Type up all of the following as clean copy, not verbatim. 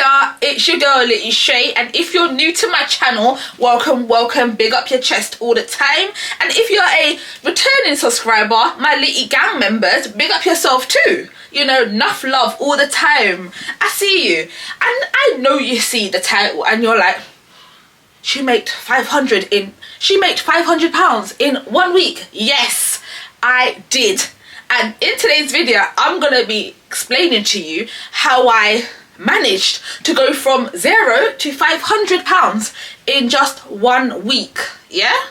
ya, it's your girl Little Shay, and if you're new to my channel, welcome, big up your chest all the time. And if you're a returning subscriber, my little gang members, big up yourself too. You know, enough love all the time. I see you, and I know you see the title and you're like, she made £500 in 1 week. Yes, I did. And in today's video, I'm gonna be explaining to you how I managed to go from £0 to £500 in just 1 week. Yeah,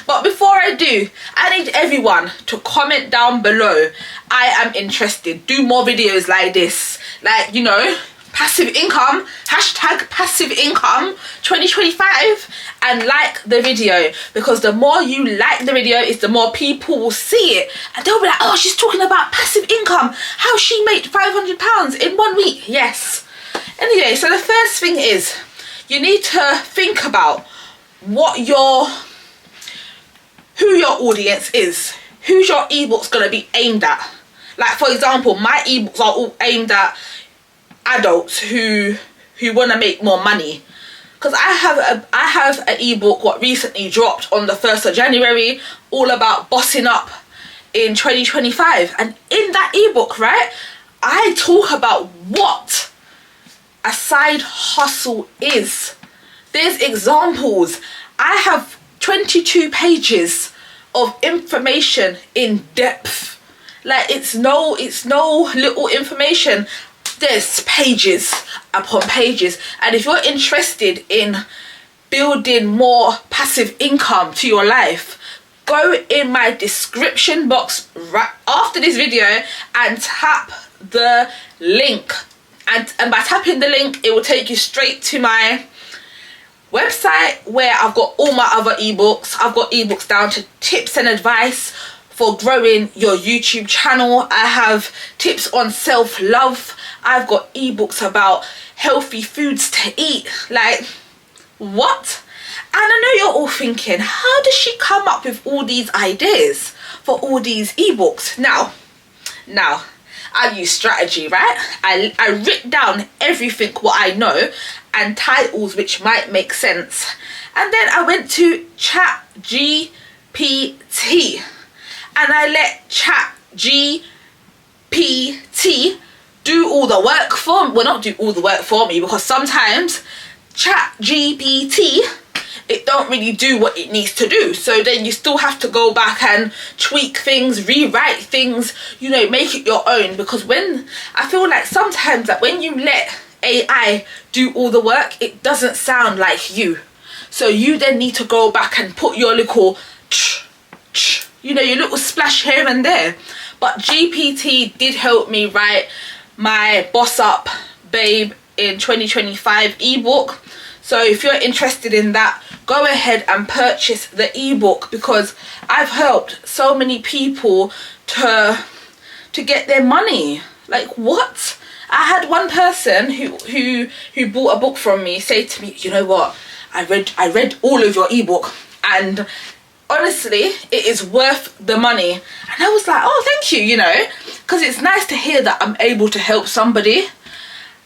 but before I do, I need everyone to comment down below. I am interested. Do more videos like this, like, you know, passive income, hashtag passive income 2025, and like the video, because the more you like the video is the more people will see it and they'll be like, oh, she's talking about passive income, how she made £500 in 1 week. Yes. Anyway, so the first thing is you need to think about what who your audience is, who's your ebooks going to be aimed at. Like, for example, my ebooks are all aimed at adults who want to make more money, because I have an ebook what recently dropped on the 1st of January all about bossing up in 2025, and in that ebook, right, I talk about what a side hustle is. There's examples. I have 22 pages of information in depth. Like, it's no little information. There's pages upon pages, and if you're interested in building more passive income to your life, go in my description box right after this video and tap the link, and by tapping the link it will take you straight to my website where I've got all my other ebooks. I've got ebooks down to tips and advice for growing your YouTube channel. I have tips on self-love. I've got ebooks about healthy foods to eat. Like, what? And I know you're all thinking, how does she come up with all these ideas for all these ebooks? Now, I use strategy, right? I write down everything what I know and titles which might make sense. And then I went to ChatGPT and I let ChatGPT do all the work for me. Well, not do all the work for me, because sometimes ChatGPT, it don't really do what it needs to do. So then you still have to go back and tweak things, rewrite things, you know, make it your own. Because when I feel like sometimes that when you let AI do all the work, it doesn't sound like you. So you then need to go back and put your little you know, your little splash here and there. But GPT did help me write my Boss Up Babe in 2025 ebook. So if you're interested in that, go ahead and purchase the ebook, because I've helped so many people to get their money. Like, what? I had one person who bought a book from me say to me, you know what, I read all of your ebook, and honestly, it is worth the money. And I was like, oh, thank you, you know, because it's nice to hear that I'm able to help somebody.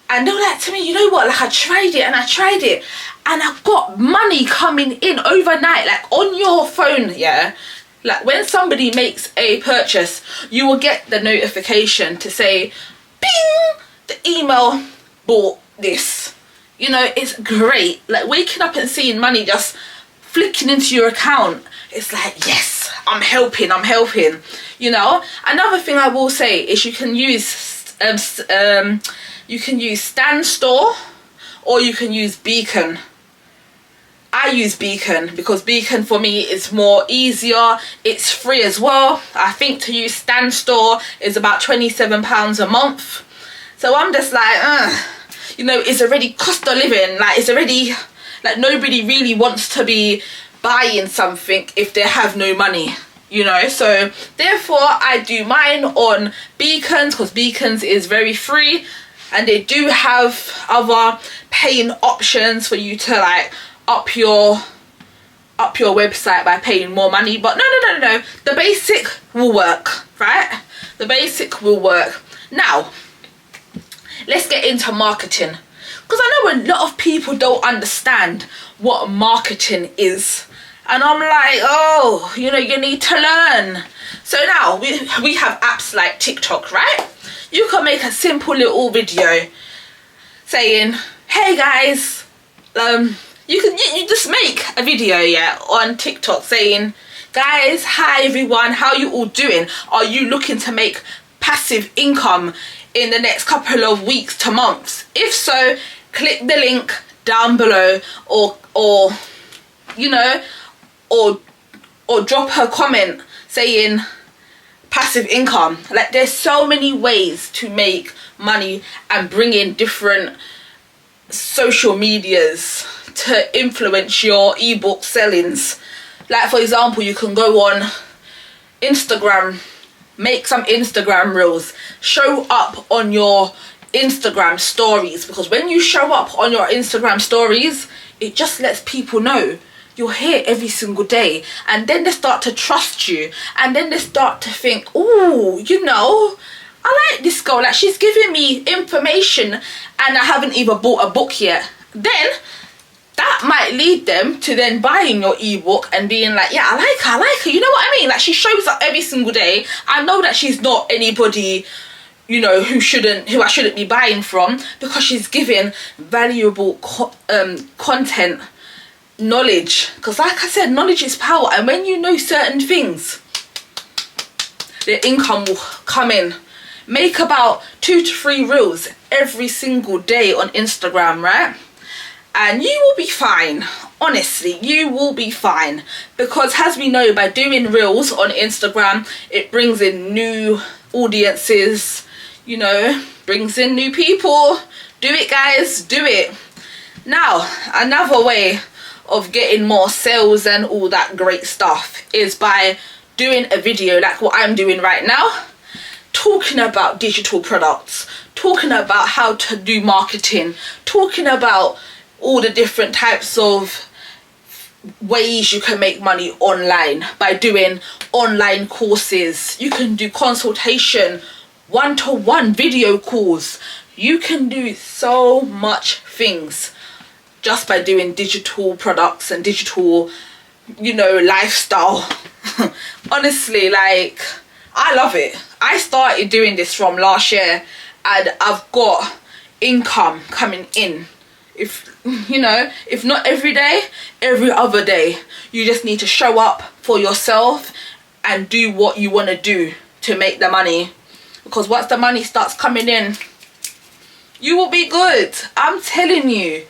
And they were like to me, you know what, like, I tried it and I've got money coming in overnight, like on your phone. Yeah, like when somebody makes a purchase, you will get the notification to say, bing, the email bought this. You know, it's great. Like, waking up and seeing money just flicking into your account, it's like, yes, I'm helping, you know. Another thing I will say is you can use Stan Store, or you can use Beacon. I use Beacon because Beacon for me is more easier. It's free as well. I think to use Stan Store is about £27 a month. So I'm just like, you know, it's already cost of living. Like, it's already, like, nobody really wants to be buying something if they have no money, you know. So therefore I do mine on Beacons, because Beacons is very free, and they do have other paying options for you to like up your website by paying more money. But no, the basic will work, right? The basic will work. Now let's get into marketing. Because I know a lot of people don't understand what marketing is. And I'm like, oh, you know, you need to learn. So now we have apps like TikTok, right? You can make a simple little video saying, hey guys, you just make a video, yeah, on TikTok saying, guys, hi everyone, how you all doing? Are you looking to make passive income in the next couple of weeks to months? If so, click the link down below, or you know, or drop a comment saying passive income. Like, there's so many ways to make money and bring in different social medias to influence your ebook sellings. Like, for example, you can go on Instagram, make some Instagram reels, show up on your Instagram stories, because when you show up on your Instagram stories, it just lets people know you're here every single day, and then they start to trust you, and then they start to think, oh, you know, I like this girl, like she's giving me information and I haven't even bought a book yet. Then that might lead them to then buying your ebook and being like, yeah, I like her, you know what I mean? Like, she shows up every single day. I know that she's not anybody, you know, who I shouldn't be buying from, because she's giving valuable content, knowledge. Because like I said, knowledge is power, and when you know certain things, the income will come in. Make about 2 to 3 reels every single day on Instagram, right? And you will be fine. Honestly, you will be fine, because as we know, by doing reels on Instagram, it brings in new audiences, you know, brings in new people. Do it, guys, do it. Now, another way of getting more sales and all that great stuff is by doing a video like what I'm doing right now, talking about digital products, talking about how to do marketing, talking about all the different types of ways you can make money online by doing online courses. You can do consultation, one-to-one video calls. You can do so much things just by doing digital products and digital, you know, lifestyle. Honestly, like, I love it. I started doing this from last year, and I've got income coming in. If, you know, if not every day, every other day. You just need to show up for yourself and do what you want to do to make the money. Because once the money starts coming in, you will be good. I'm telling you.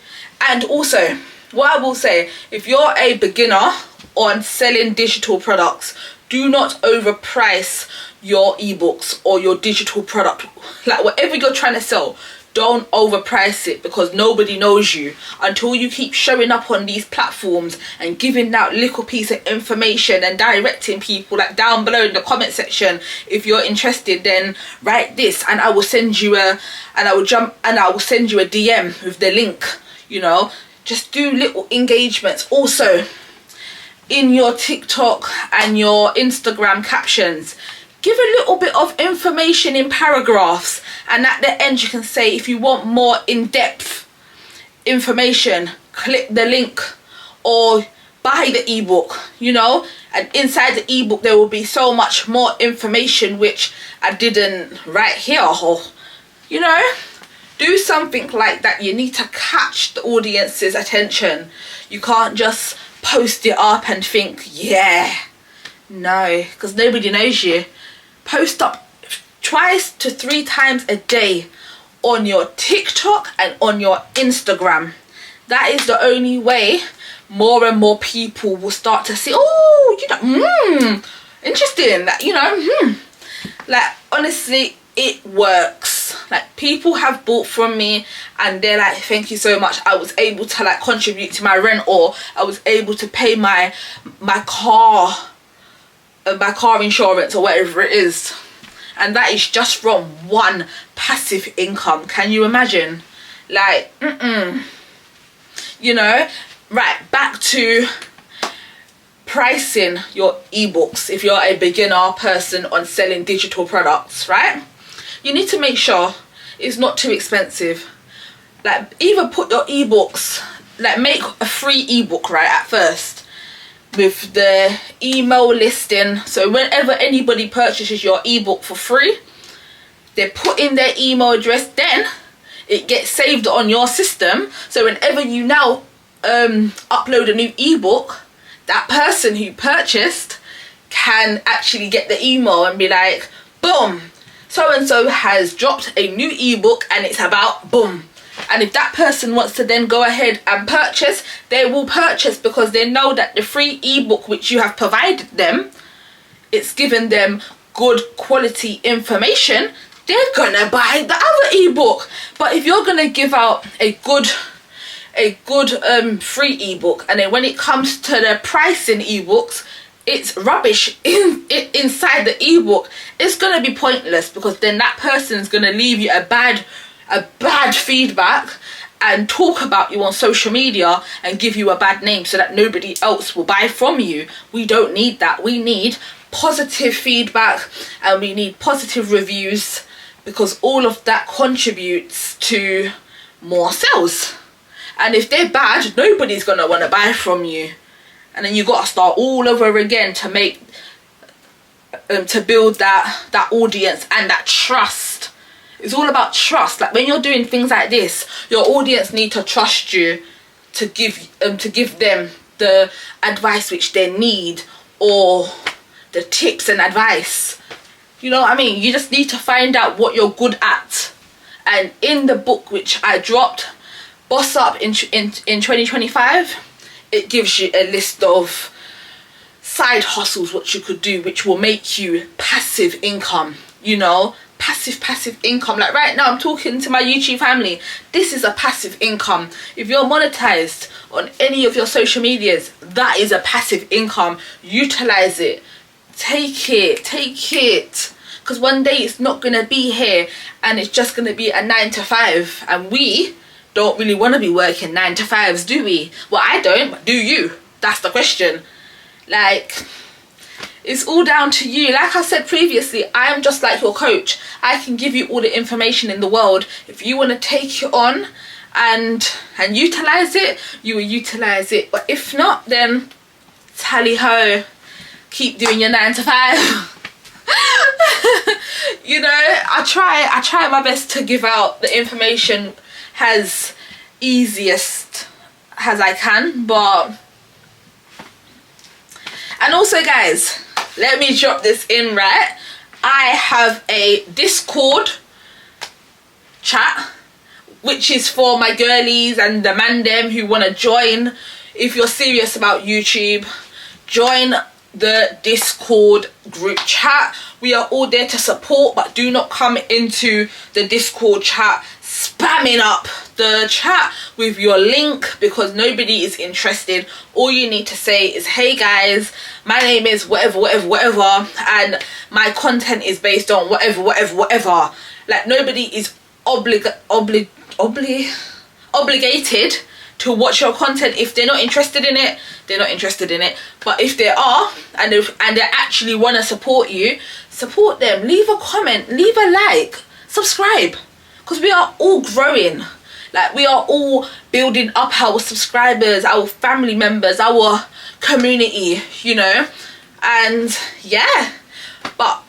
And also, what I will say, if you're a beginner on selling digital products, do not overprice your ebooks or your digital product. Like, whatever you're trying to sell, don't overprice it, because nobody knows you until you keep showing up on these platforms and giving that little piece of information and directing people. Like, down below in the comment section, if you're interested, then write this and I will send you a DM with the link. You know, just do little engagements. Also, in your TikTok and your Instagram captions, give a little bit of information in paragraphs, and at the end you can say, if you want more in-depth information, click the link or buy the ebook, you know. And inside the ebook there will be so much more information which I didn't write here, or, you know, do something like that. You need to catch the audience's attention. You can't just post it up and think, yeah. No, because nobody knows you. Post up twice to 3 times a day on your TikTok and on your Instagram. That is the only way more and more people will start to see, oh, you know, interesting, that, you know, like, honestly, it works. Like, people have bought from me and they're like, thank you so much, I was able to, like, contribute to my rent, or I was able to pay my car insurance, or whatever it is. And that is just from one passive income. Can you imagine? Like, you know. Right, back to pricing your ebooks. If you're a beginner person on selling digital products, right, you need to make sure it's not too expensive. like either put your ebooks, like make a free ebook right at first with the email listing, so whenever anybody purchases your ebook for free, they put in their email address, then it gets saved on your system, so whenever you now upload a new ebook, that person who purchased can actually get the email and be like, boom, so and so has dropped a new ebook and it's about boom. And if that person wants to then go ahead and purchase, they will purchase, because they know that the free ebook which you have provided them, it's given them good quality information, they're gonna buy the other ebook. But if you're gonna give out a good free ebook, and then when it comes to the pricing ebooks, it's rubbish inside the ebook, it's gonna be pointless, because then that person's gonna leave you a bad feedback and talk about you on social media and give you a bad name so that nobody else will buy from you. We don't need that. We need positive feedback and we need positive reviews, because all of that contributes to more sales. And if they're bad, nobody's gonna want to buy from you, and then you got to start all over again to make to build that audience and that trust. It's all about trust. Like when you're doing things like this, your audience need to trust you to give them the advice which they need, or the tips and advice. You know what I mean? You just need to find out what you're good at. And in the book which I dropped, Boss Up in 2025, it gives you a list of side hustles what you could do which will make you passive income. You know, passive income. Like right now I'm talking to my YouTube family, this is a passive income. If you're monetized on any of your social medias, that is a passive income. Utilize it, take it, because one day it's not gonna be here and it's just gonna be a 9 to 5, and we don't really want to be working 9 to 5s, do we? Well, I don't, but do you? That's the question. Like, it's all down to you. Like I said previously, I am just like your coach. I can give you all the information in the world. If you want to take it on and utilize it, you will utilize it. But if not, then tally ho, keep doing your 9 to 5. You know, I try my best to give out the information as easiest as I can. But, and also guys, let me drop this in, right? I have a Discord chat which is for my girlies and the man them who want to join. If you're serious about YouTube, join the Discord group chat. We are all there to support, but do not come into the Discord chat spamming up the chat with your link, because nobody is interested. All you need to say is, hey guys, my name is whatever, and my content is based on whatever. Like nobody is obligated to watch your content. If they're not interested in it, they're not interested in it. But if they are, and they actually want to support you, support them. Leave a comment, leave a like, subscribe, because we are all growing. Like we are all building up our subscribers, our family members, our community, you know. And yeah, but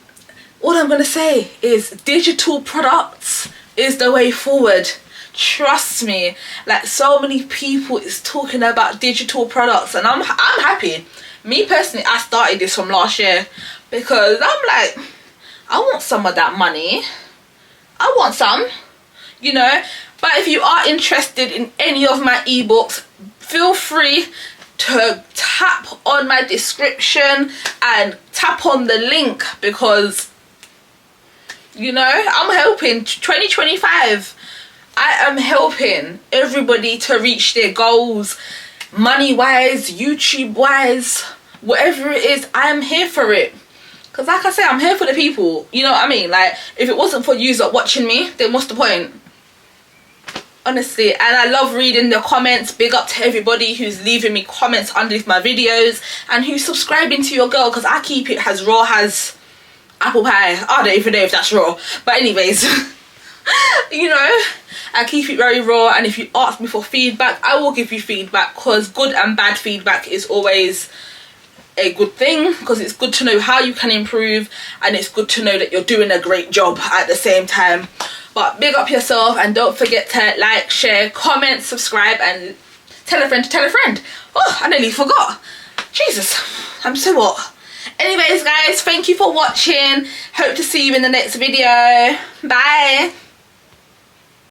all I'm gonna say is digital products is the way forward. Trust me. Like so many people is talking about digital products, and I'm happy. Me personally, I started this from last year because I'm like, I want some of that money. I want some, you know. But if you are interested in any of my ebooks, feel free to tap on my description and tap on the link, because you know, I'm helping 2025. I am helping everybody to reach their goals, money wise, YouTube wise, whatever it is. I am here for it, because like I say, I'm here for the people, you know what I mean? Like if it wasn't for you watching me, then what's the point? Honestly. And I love reading the comments. Big up to everybody who's leaving me comments underneath my videos and who's subscribing to your girl, because I keep it as raw as apple pie. I don't even know if that's raw, but anyways. You know, I keep it very raw, and if you ask me for feedback, I will give you feedback, because good and bad feedback is always a good thing, because it's good to know how you can improve, and it's good to know that you're doing a great job at the same time. But big up yourself, and don't forget to like, share, comment, subscribe, and tell a friend to tell a friend. Oh, I nearly forgot. Jesus, I'm so what. Anyways guys, thank you for watching. Hope to see you in the next video. Bye.